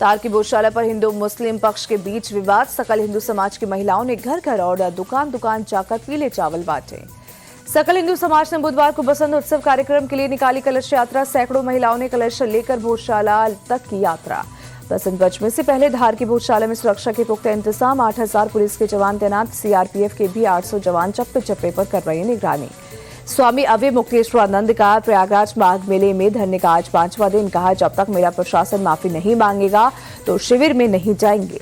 तार की गौशाला पर हिंदू मुस्लिम पक्ष के बीच विवाद। सकल हिंदू समाज की महिलाओं ने घर घर और दुकान दुकान जाकर पीले चावल बांटे। सकल हिंदू समाज ने बुधवार को बसंत उत्सव कार्यक्रम के लिए निकाली कलश यात्रा। सैकड़ों महिलाओं ने कलश लेकर भोजशाला तक की यात्रा। बसंत पंचमी से पहले धार की भोजशाला में सुरक्षा के पुख्ता इंतजाम। 8000 पुलिस के जवान तैनात। सीआरपीएफ के भी 800 जवान चप्पे चप्पे पर कर रहे निगरानी। स्वामी अविमुक्तेश्वरानंद का प्रयागराज माघ मेले में धरने का आज 5वां दिन। कहा, जब तक मेरा प्रशासन माफी नहीं मांगेगा तो शिविर में नहीं जाएंगे।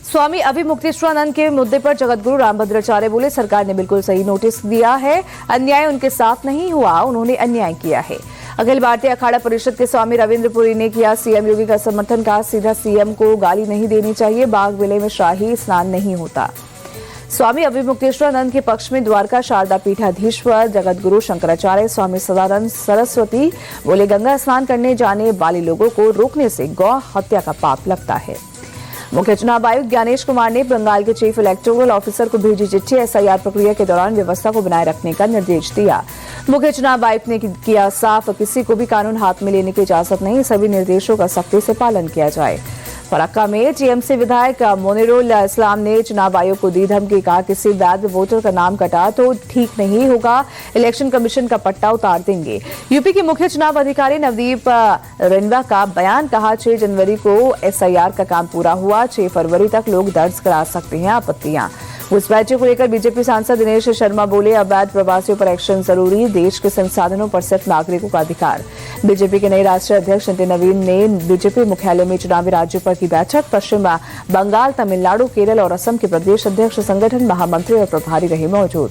स्वामी अविमुक्तेश्वरानंद के मुद्दे पर जगतगुरु रामभद्राचार्य बोले, सरकार ने बिल्कुल सही नोटिस दिया है। अन्याय उनके साथ नहीं हुआ, उन्होंने अन्याय किया है। अखिल भारतीय अखाड़ा परिषद के स्वामी रविंद्रपुरी ने किया सीएम योगी का समर्थन। कहा, सीधा सीएम को गाली नहीं देनी चाहिए। बाघ मेले में शाही स्नान नहीं होता। स्वामी अविमुक्तेश्वरानंद के पक्ष में द्वारका शारदा पीठाधीश्वर जगतगुरु शंकराचार्य स्वामी सदानंद सरस्वती बोले, गंगा स्नान करने जाने वाले लोगों को रोकने से गौ हत्या का पाप लगता है। मुख्य चुनाव आयुक्त ज्ञानेश कुमार ने बंगाल के चीफ इलेक्टोरल ऑफिसर को भेजी चिट्ठी। एसआईआर प्रक्रिया के दौरान व्यवस्था को बनाए रखने का निर्देश दिया। मुख्य चुनाव आयुक्त ने किया साफ, किसी को भी कानून हाथ में लेने की इजाजत नहीं। सभी निर्देशों का सख्ती से पालन किया जाए। फरक्का में टीएमसी विधायक मोनिरुल इस्लाम ने चुनाव आयोग को दी धमकी। कहा, किसी बैग में वोटर का नाम कटा तो ठीक नहीं होगा, इलेक्शन कमीशन का पट्टा उतार देंगे। यूपी के मुख्य चुनाव अधिकारी नवदीप रिंवा का बयान। कहा, 6 जनवरी को एसआईआर का काम पूरा हुआ। 6 फरवरी तक लोग दर्ज करा सकते हैं आपत्तियां। घुसपैठियों को लेकर बीजेपी सांसद दिनेश शर्मा बोले, अवैध प्रवासियों पर एक्शन जरूरी। देश के संसाधनों पर सिर्फ नागरिकों का अधिकार। बीजेपी के नए राष्ट्रीय अध्यक्ष नितिन नवीन ने बीजेपी मुख्यालय में चुनावी राज्यों पर की बैठक। पश्चिम बंगाल, तमिलनाडु, केरल और असम के प्रदेश अध्यक्ष, संगठन महामंत्री और प्रभारी रहे मौजूद।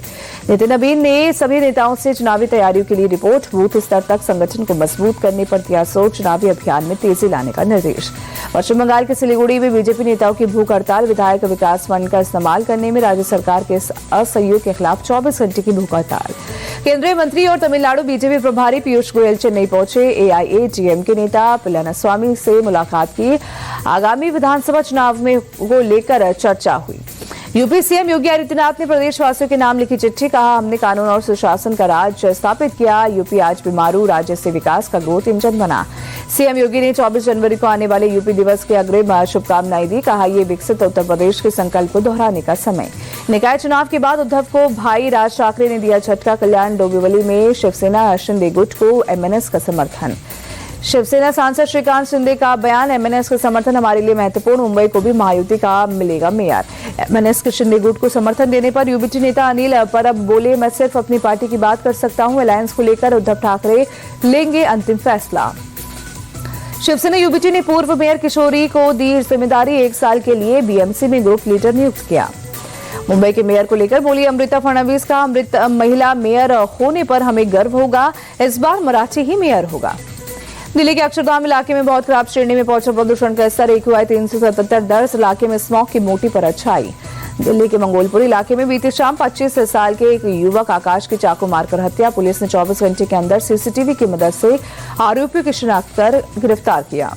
नितिन नवीन ने सभी नेताओं से चुनावी तैयारियों के लिए रिपोर्ट, बूथ स्तर तक संगठन को मजबूत करने पर दिया जोर। चुनावी अभियान में तेजी लाने का निर्देश। पश्चिम बंगाल के सिलीगुड़ी में बीजेपी नेताओं की भूख हड़ताल। विधायक विकास फंड का इस्तेमाल करने में राज्य सरकार के असहयोग के खिलाफ 24 घंटे की भूख हड़ताल। केंद्रीय मंत्री और तमिलनाडु बीजेपी प्रभारी पीयूष गोयल चेन्नई पहुंचे। एआईएडीएमके नेता पलानीस्वामी से मुलाकात की। आगामी विधानसभा चुनाव में को लेकर चर्चा हुई। यूपी सीएम योगी आदित्यनाथ ने प्रदेशवासियों के नाम लिखी चिट्ठी। कहा, हमने कानून और सुशासन का राज स्थापित किया। यूपी आज बीमारू राज्य से विकास का ग्रोथ इंजन बना। सीएम योगी ने 24 जनवरी को आने वाले यूपी दिवस की अग्रिम शुभकामनाएं दी। कहा, ये विकसित उत्तर प्रदेश के संकल्प को दोहराने का समय। निकाय चुनाव के बाद उद्धव को भाई राज ठाकरे ने दिया झटका। कल्याण डोंबिवली में शिवसेना शिंदे गुट को एमएनएस का समर्थन। शिवसेना सांसद श्रीकांत शिंदे का बयान, एमएनएस का समर्थन हमारे लिए महत्वपूर्ण। मुंबई को भी महायुति का मिलेगा मेयर। एमएनएस के शिंदे गुट को समर्थन देने पर यूबीटी नेता अनिल परब बोले, मैं सिर्फ अपनी पार्टी की बात कर सकता हूं। अलायंस को लेकर उद्धव ठाकरे लेंगे अंतिम फैसला। शिवसेना यूबीटी ने पूर्व मेयर किशोरी को दी जिम्मेदारी। 1 साल के लिए बीएमसी में ग्रुप लीडर नियुक्त किया। मुंबई के मेयर को लेकर बोली अमृता फडणवीस का, अमृत महिला मेयर होने पर हमें गर्व होगा। इस बार मराठी ही मेयर होगा। दिल्ली के अक्षरधाम इलाके में बहुत खराब श्रेणी में पहुंचा प्रदूषण का स्तर। AQI 377 दर्ज। इलाके में स्मॉग की मोटी परत छाई। दिल्ली के मंगोलपुर इलाके में बीती शाम 25 साल के एक युवक आकाश की चाकू मारकर हत्या। पुलिस ने 24 घंटे के अंदर सीसीटीवी की मदद से आरोपियों की शिनाख्त कर गिरफ्तार किया।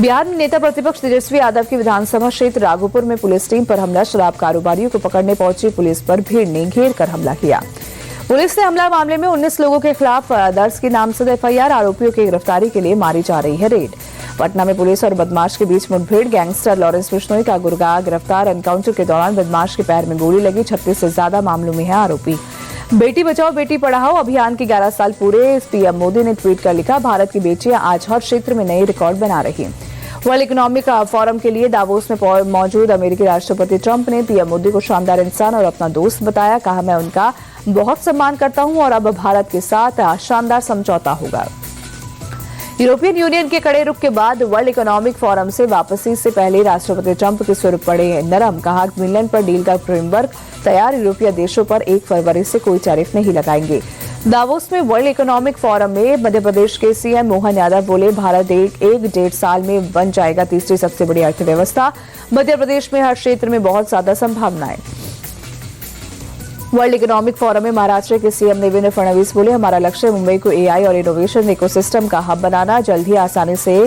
बिहार में नेता प्रतिपक्ष तेजस्वी यादव की विधानसभा क्षेत्र राघोपुर में पुलिस टीम पर हमला। शराब कारोबारियों को पकड़ने पहुंची पुलिस पर भीड़ ने घेर कर हमला किया। पुलिस ने हमला मामले में 19 लोगों के खिलाफ दर्ज की नामजद एफआईआर। आरोपियों की गिरफ्तारी के लिए मारी जा रही है रेड। पटना में पुलिस और बदमाश के बीच मुठभेड़। गैंगस्टर लॉरेंस बिश्नोई का गुरगांव गिरफ्तार। एनकाउंटर के दौरान बदमाश के पैर में गोली लगी। 36 से ज्यादा मामलों में है आरोपी। बेटी बचाओ बेटी पढ़ाओ अभियान के 11 साल पूरे। पीएम मोदी ने ट्वीट कर लिखा, भारत की बेटियां आज हर क्षेत्र में नए रिकॉर्ड बना रही। वर्ल्ड इकोनॉमिक फोरम के लिए दावोस में मौजूद अमेरिकी राष्ट्रपति ट्रंप ने पीएम मोदी को शानदार इंसान और अपना दोस्त बताया। कहा, मैं उनका बहुत सम्मान करता हूं और अब भारत के साथ शानदार समझौता होगा। यूरोपियन यूनियन के कड़े रुख के बाद वर्ल्ड इकोनॉमिक फोरम से वापसी से पहले राष्ट्रपति ट्रंप के स्वर पड़े नरम। कहा, ग्रीनलैंड पर डील का फ्रेमवर्क तैयार। यूरोपीय देशों पर 1 फरवरी से कोई टैरिफ नहीं लगाएंगे। दावोस में वर्ल्ड इकोनॉमिक फोरम में मध्य प्रदेश के सीएम मोहन यादव बोले, भारत एक 1.5 साल में बन जाएगा तीसरी सबसे बड़ी अर्थव्यवस्था। मध्य प्रदेश में हर क्षेत्र में बहुत ज्यादा संभावनाएं। वर्ल्ड इकोनॉमिक फोरम में महाराष्ट्र के सीएम देवेंद्र फडणवीस बोले, हमारा लक्ष्य मुंबई को एआई और इनोवेशन इकोसिस्टम का हब बनाना। जल्द ही आसानी से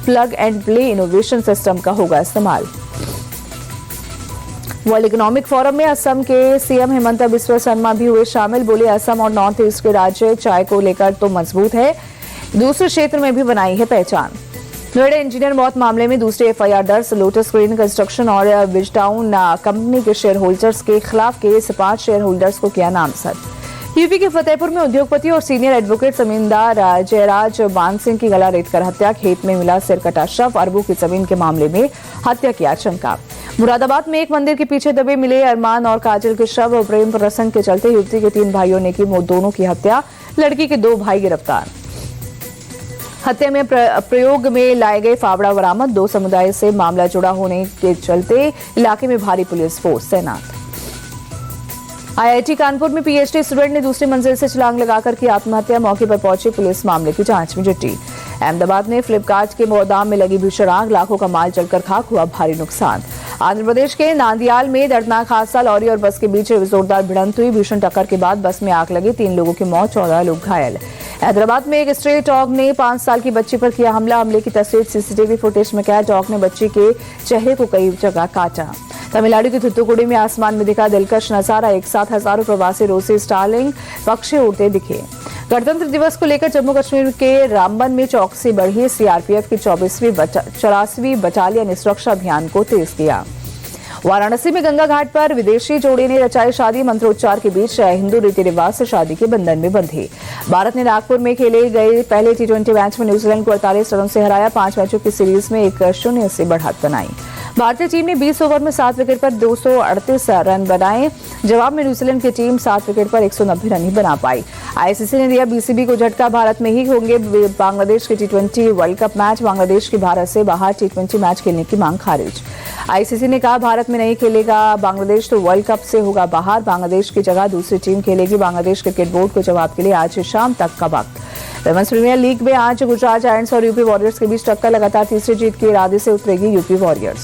plug and play innovation system का होगा इस्तेमाल। वर्ल्ड इकोनॉमिक फोरम में असम के सीएम हिमंता बिस्वा शर्मा भी हुए शामिल। बोले, असम और नॉर्थ ईस्ट के राज्य चाय को लेकर तो मजबूत है, दूसरे क्षेत्र में भी बनाई है पहचान। नोएडा इंजीनियर मौत मामले में दूसरी एफआईआर दर्ज। लोटस ग्रीन कंस्ट्रक्शन और विजटाउन कंपनी के शेयर होल्डर्स के खिलाफ केस। 5 शेयर होल्डर्स को किया नामजद। यूपी के फतेहपुर में उद्योगपति और सीनियर एडवोकेट जमींदार जयराज मान सिंह की गला रेतकर हत्या। खेत में मिला सिरकटा शव। अरबों की जमीन के मामले में हत्या की आशंका। मुरादाबाद में एक मंदिर के पीछे दबे मिले अरमान और काजल के शव। प्रेम प्रसंग के चलते युवती के 3 भाइयों ने की दोनों की हत्या। लड़की के 2 भाई गिरफ्तार। हत्या में प्रयोग में लाए गए फावड़ा बरामद। 2 समुदाय से मामला जुड़ा होने के चलते इलाके में भारी पुलिस फोर्स तैनात। आईआईटी कानपुर में पीएचडी स्टूडेंट ने दूसरी मंजिल से छलांग लगाकर की आत्महत्या। मौके पर पहुंची पुलिस मामले की जांच में जुटी। अहमदाबाद में फ्लिपकार्ट के गोदाम में लगी भीषण आग। लाखों का माल जलकर खाक। हुआ भारी नुकसान। आंध्र प्रदेश के नांदियाल में दर्दनाक हादसा। लॉरी और बस के बीच जोरदार भिड़ंत हुई। भीषण टक्कर के बाद बस में आग लगी। 3 लोगों की मौत, 14 लोग घायल। हैदराबाद में एक स्ट्रे डॉग ने 5 साल की बच्ची पर किया हमला। हमले की तस्वीर सीसीटीवी फुटेज में कैद। डॉग ने बच्ची के चेहरे को कई जगह काटा। तमिलनाडु की थुत्तुकुडी में आसमान में दिखा दिलकश नजारा। एक साथ हजारों प्रवासी रोसी स्टारलिंग पक्षी उड़ते दिखे। गणतंत्र दिवस को लेकर जम्मू कश्मीर के रामबन में चौकसी बढ़ी। सीआरपीएफ की 84वीं बटालियन ने सुरक्षा अभियान को तेज किया। वाराणसी में गंगा घाट पर विदेशी जोड़े ने रचाई शादी। मंत्रोच्चार के बीच हिंदू रीति रिवाज से शादी के बंधन में बंधी। भारत ने नागपुर में खेले गए पहले T20 मैच में न्यूजीलैंड को 48 रनों से हराया। 5 मैचों की सीरीज में 1-0 से बढ़त बनाई। भारतीय टीम ने 20 ओवर में 7 विकेट पर 238 रन बनाए। जवाब में न्यूजीलैंड की टीम 7 विकेट पर 190 रन ही बना पाई। आईसीसी ने दिया बीसीबी को झटका। भारत में ही होंगे बांग्लादेश के T20 world cup match. Bangladesh की भारत से बाहर T20 मैच खेलने की मांग खारिज। आईसीसी ने कहा भारत में नहीं खेलेगा बांग्लादेश तो वर्ल्ड कप से होगा बाहर। बांग्लादेश की जगह दूसरी टीम खेलेगी। बांग्लादेश क्रिकेट बोर्ड को जवाब के लिए आज शाम तक का वक्त। विमेंस प्रीमियर लीग में आज गुजरात जायंट्स और यूपी वॉरियर्स के बीच टक्कर। लगातार तीसरी जीत के इरादे से उतरेगी यूपी वॉरियर्स।